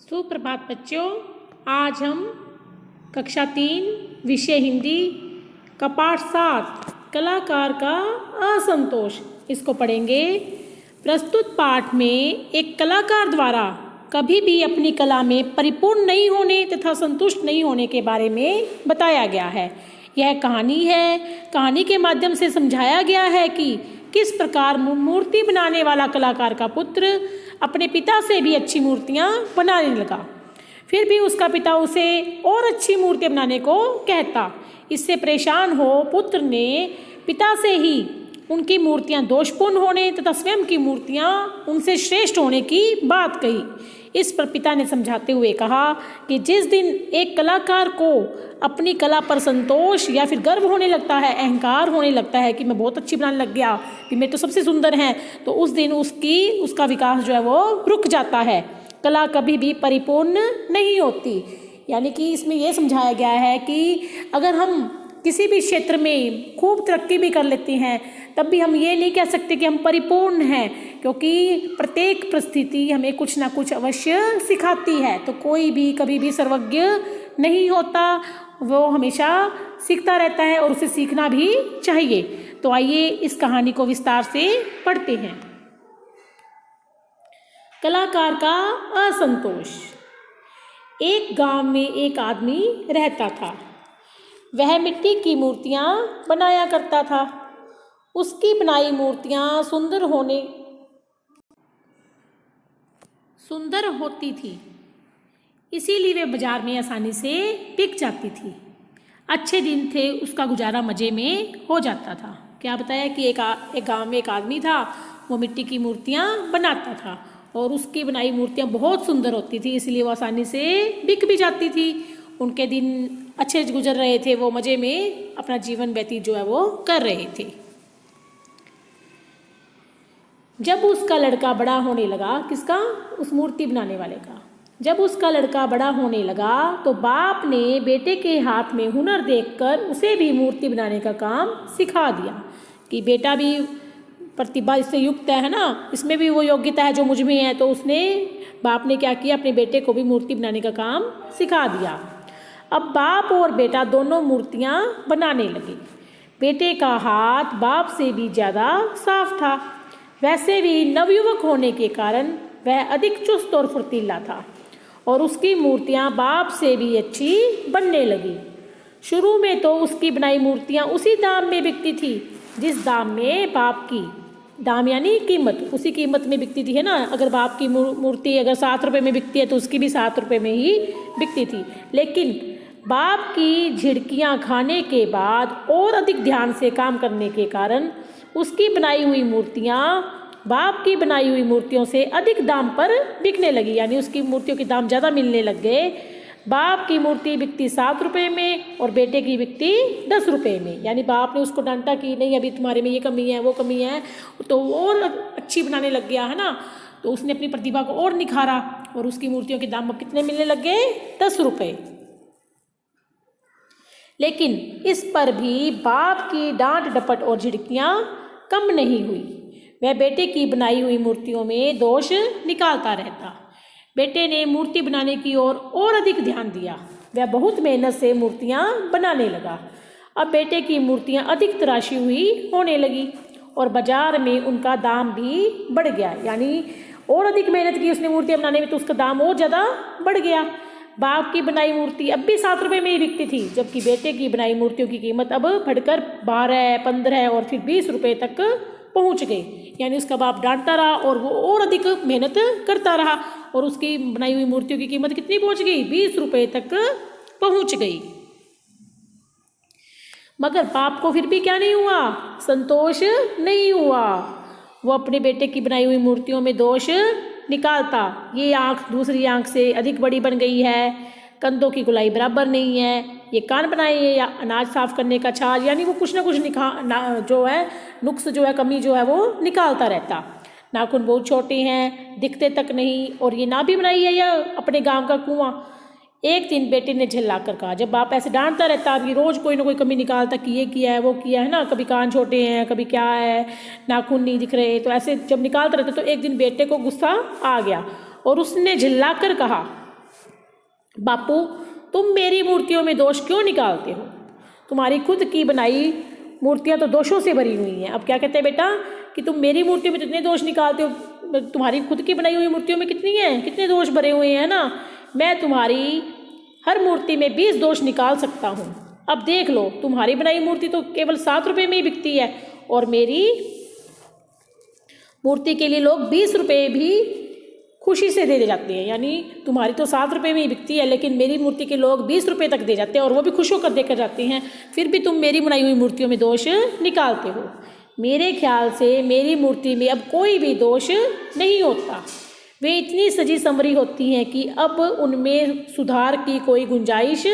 सुप्रभात बच्चों। आज हम कक्षा 3 विषय हिंदी का पाठ 7 कलाकार का असंतोष इसको पढ़ेंगे। प्रस्तुत पाठ में एक कलाकार द्वारा कभी भी अपनी कला में परिपूर्ण नहीं होने तथा संतुष्ट नहीं होने के बारे में बताया गया है। यह कहानी है। कहानी के माध्यम से समझाया गया है कि किस प्रकार मूर्ति बनाने वाला कलाकार का पुत्र अपने पिता से भी अच्छी मूर्तियाँ बनाने लगा। फिर भी उसका पिता उसे और अच्छी मूर्तियाँ बनाने को कहता। इससे परेशान हो पुत्र ने पिता से ही उनकी मूर्तियाँ दोषपूर्ण होने तथा स्वयं की मूर्तियाँ उनसे श्रेष्ठ होने की बात कही। इस पर पिता ने समझाते हुए कहा कि जिस दिन एक कलाकार को अपनी कला पर संतोष या फिर गर्व होने लगता है, अहंकार होने लगता है कि मैं बहुत अच्छी बनाने लग गया, कि मैं तो सबसे सुंदर हैं, तो उस दिन उसका विकास जो है वो रुक जाता है। कला कभी भी परिपूर्ण नहीं होती। यानी कि इसमें यह समझाया गया है कि अगर हम किसी भी क्षेत्र में खूब तरक्की भी कर लेते हैं तब भी हम ये नहीं कह सकते कि हम परिपूर्ण हैं, क्योंकि प्रत्येक परिस्थिति हमें कुछ ना कुछ अवश्य सिखाती है। तो कोई भी कभी भी सर्वज्ञ नहीं होता, वो हमेशा सीखता रहता है और उसे सीखना भी चाहिए। तो आइए इस कहानी को विस्तार से पढ़ते हैं। कलाकार का असंतोष। एक गांव में एक आदमी रहता था। वह मिट्टी की मूर्तियाँ बनाया करता था। उसकी बनाई मूर्तियाँ सुंदर होती थी, इसीलिए वे बाजार में आसानी से बिक जाती थी। अच्छे दिन थे, उसका गुजारा मज़े में हो जाता था। क्या बताया कि एक गांव में एक आदमी था, वो मिट्टी की मूर्तियाँ बनाता था और उसकी बनाई मूर्तियाँ बहुत सुंदर होती थी, इसलिए वो आसानी से बिक भी जाती थी। उनके दिन अच्छे गुजर रहे थे, वो मज़े में अपना जीवन व्यतीत जो है वो कर रहे थे। जब उसका लड़का बड़ा होने लगा, किसका? उस मूर्ति बनाने वाले का। जब उसका लड़का बड़ा होने लगा तो बाप ने बेटे के हाथ में हुनर देखकर उसे भी मूर्ति बनाने का काम सिखा दिया कि बेटा भी प्रतिभा इससे युक्त है ना, इसमें भी वो योग्यता है जो मुझ में है। तो बाप ने क्या किया, अपने बेटे को भी मूर्ति बनाने का काम सिखा दिया। अब बाप और बेटा दोनों मूर्तियाँ बनाने लगे। बेटे का हाथ बाप से भी ज़्यादा साफ था। वैसे भी नवयुवक होने के कारण वह अधिक चुस्त और फुर्तीला था और उसकी मूर्तियाँ बाप से भी अच्छी बनने लगी। शुरू में तो उसकी बनाई मूर्तियाँ उसी दाम में बिकती थी जिस दाम में बाप की, दाम यानी कीमत, उसी कीमत में बिकती थी, है ना। अगर बाप की मूर्ति अगर 7 रुपये में बिकती है तो उसकी भी 7 रुपये में ही बिकती थी। लेकिन बाप की झिड़कियाँ खाने के बाद और अधिक ध्यान से काम करने के कारण उसकी बनाई हुई मूर्तियाँ बाप की बनाई हुई मूर्तियों से अधिक दाम पर बिकने लगी। यानी उसकी मूर्तियों के दाम ज़्यादा मिलने लग गए। बाप की मूर्ति बिकती 7 रुपये में और बेटे की बिकती 10 रुपये में। यानी बाप ने उसको डांटा कि नहीं, अभी तुम्हारे में ये कमी है, वो कमी है, तो और अच्छी बनाने लग गया, है ना। तो उसने अपनी प्रतिभा को और निखारा और उसकी मूर्तियों के दाम अब कितने मिलने लग गए? 10 रुपये। लेकिन इस पर भी बाप की डांट डपट और झिड़कियाँ कम नहीं हुई। वह बेटे की बनाई हुई मूर्तियों में दोष निकालता रहता। बेटे ने मूर्ति बनाने की ओर और अधिक ध्यान दिया। वह बहुत मेहनत से मूर्तियाँ बनाने लगा। अब बेटे की मूर्तियाँ अधिक तराशी हुई होने लगी और बाजार में उनका दाम भी बढ़ गया। यानी और अधिक मेहनत की उसने मूर्तियाँ बनाने में, तो उसका दाम और ज़्यादा बढ़ गया। बाप की बनाई मूर्ति अब भी 7 रुपये में ही बिकती थी, जबकि बेटे की बनाई मूर्तियों की कीमत अब बढ़कर 12, 15 और फिर 20 रुपये तक पहुंच गई। यानी उसका बाप डांटता रहा और वो और अधिक मेहनत करता रहा और उसकी बनाई हुई मूर्तियों की कीमत कितनी पहुंच गई? 20 रुपये तक पहुंच गई। मगर बाप को फिर भी क्या नहीं हुआ? संतोष नहीं हुआ। वो अपने बेटे की बनाई हुई मूर्तियों में दोष निकालता। ये आँख दूसरी आँख से अधिक बड़ी बन गई है, कंधों की गोलाई बराबर नहीं है, ये कान बनाए या अनाज साफ करने का छाछ, यानी वो कुछ ना कुछ जो है नुक्स जो है, कमी जो है वो निकालता रहता। नाखून बहुत छोटे हैं, दिखते तक नहीं, और ये ना भी बनाई है या अपने गांव का कुआं। एक दिन बेटे ने झल्ला कर कहा, जब बाप ऐसे डांटता रहता, अभी रोज़ कोई ना कोई कमी निकालता कि ये किया है, वो किया है ना, कभी कान छोटे हैं, कभी क्या है, नाखून नहीं दिख रहे, तो ऐसे जब निकालता रहता तो एक दिन बेटे को गुस्सा आ गया और उसने झल्ला कर कहा, बापू, तुम मेरी मूर्तियों में दोष क्यों निकालते हो? तुम्हारी खुद की बनाई मूर्तियाँ तो दोषों से भरी हुई हैं। अब क्या कहते हैं बेटा कि तुम मेरी मूर्तियों में कितने दोष निकालते हो, तुम्हारी खुद की बनाई हुई मूर्तियों में कितनी हैं, कितने दोष भरे हुए हैं ना। मैं तुम्हारी हर मूर्ति में 20 दोष निकाल सकता हूँ। अब देख लो, तुम्हारी बनाई मूर्ति तो केवल 7 रुपये में ही बिकती है और मेरी मूर्ति के लिए लोग 20 रुपये भी खुशी से दे जाते हैं। यानी तुम्हारी तो 7 रुपये में ही बिकती है, लेकिन मेरी मूर्ति के लोग 20 रुपये तक दे जाते हैं और वो भी खुश होकर देकर जाते हैं। फिर भी तुम मेरी बनाई हुई मूर्तियों में दोष निकालते हो। मेरे ख्याल से मेरी मूर्ति में अब कोई भी दोष नहीं होता। वे इतनी सजी संवरी होती हैं कि अब उनमें सुधार की कोई गुंजाइश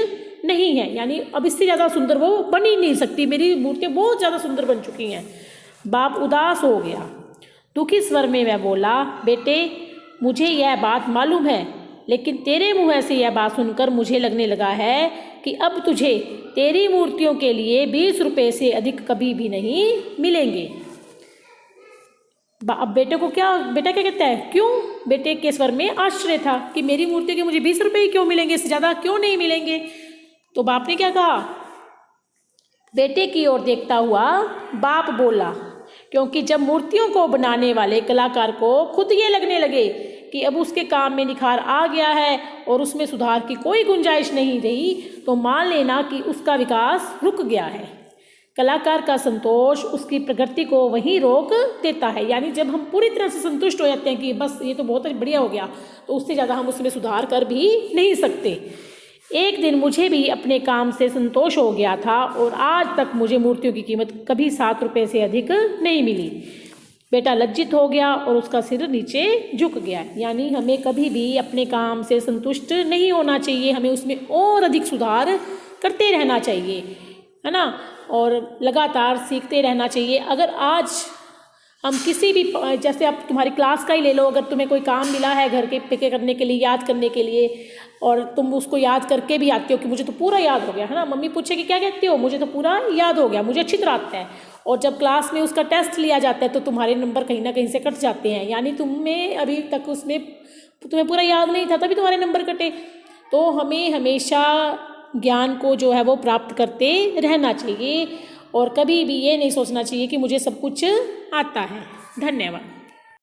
नहीं है। यानी अब इससे ज़्यादा सुंदर वो बन ही नहीं सकती, मेरी मूर्तियाँ बहुत ज़्यादा सुंदर बन चुकी हैं। बाप उदास हो गया। दुखी स्वर में वह बोला, बेटे, मुझे यह बात मालूम है, लेकिन तेरे मुँह से यह बात सुनकर मुझे लगने लगा है कि अब तुझे तेरी मूर्तियों के लिए 20 रुपये से अधिक कभी भी नहीं मिलेंगे। अब बेटा क्या कहता है? क्यों? बेटे के स्वर में आश्चर्य था कि मेरी मूर्तियों के मुझे 20 रुपये ही क्यों मिलेंगे, इससे ज़्यादा क्यों नहीं मिलेंगे। तो बाप ने क्या कहा? बेटे की ओर देखता हुआ बाप बोला, क्योंकि जब मूर्तियों को बनाने वाले कलाकार को खुद ये लगने लगे कि अब उसके काम में निखार आ गया है और उसमें सुधार की कोई गुंजाइश नहीं रही, तो मान लेना कि उसका विकास रुक गया है। कलाकार का संतोष उसकी प्रगति को वहीं रोक देता है। यानी जब हम पूरी तरह से संतुष्ट हो जाते हैं कि बस ये तो बहुत बढ़िया हो गया, तो उससे ज़्यादा हम उसमें सुधार कर भी नहीं सकते। एक दिन मुझे भी अपने काम से संतोष हो गया था और आज तक मुझे मूर्तियों की कीमत कभी 7 रुपये से अधिक नहीं मिली। बेटा लज्जित हो गया और उसका सिर नीचे झुक गया। यानी हमें कभी भी अपने काम से संतुष्ट नहीं होना चाहिए, हमें उसमें और अधिक सुधार करते रहना चाहिए, है ना, और लगातार सीखते रहना चाहिए। अगर आज हम किसी भी, जैसे आप तुम्हारी क्लास का ही ले लो, अगर तुम्हें कोई काम मिला है घर के पे करने के लिए, याद करने के लिए, और तुम उसको याद करके भी आते हो कि मुझे तो पूरा याद हो गया, है ना, मम्मी पूछे कि क्या कहते हो, मुझे तो पूरा याद हो गया, मुझे अच्छी तरह आता है, और जब क्लास में उसका टेस्ट लिया जाता है तो तुम्हारे नंबर कहीं ना कहीं से कट जाते हैं। यानी तुम्हें अभी तक उसमें तुम्हें पूरा याद नहीं था, तभी तुम्हारे नंबर कटे। तो हमें हमेशा ज्ञान को जो है वो प्राप्त करते रहना चाहिए और कभी भी ये नहीं सोचना चाहिए कि मुझे सब कुछ आता है। धन्यवाद।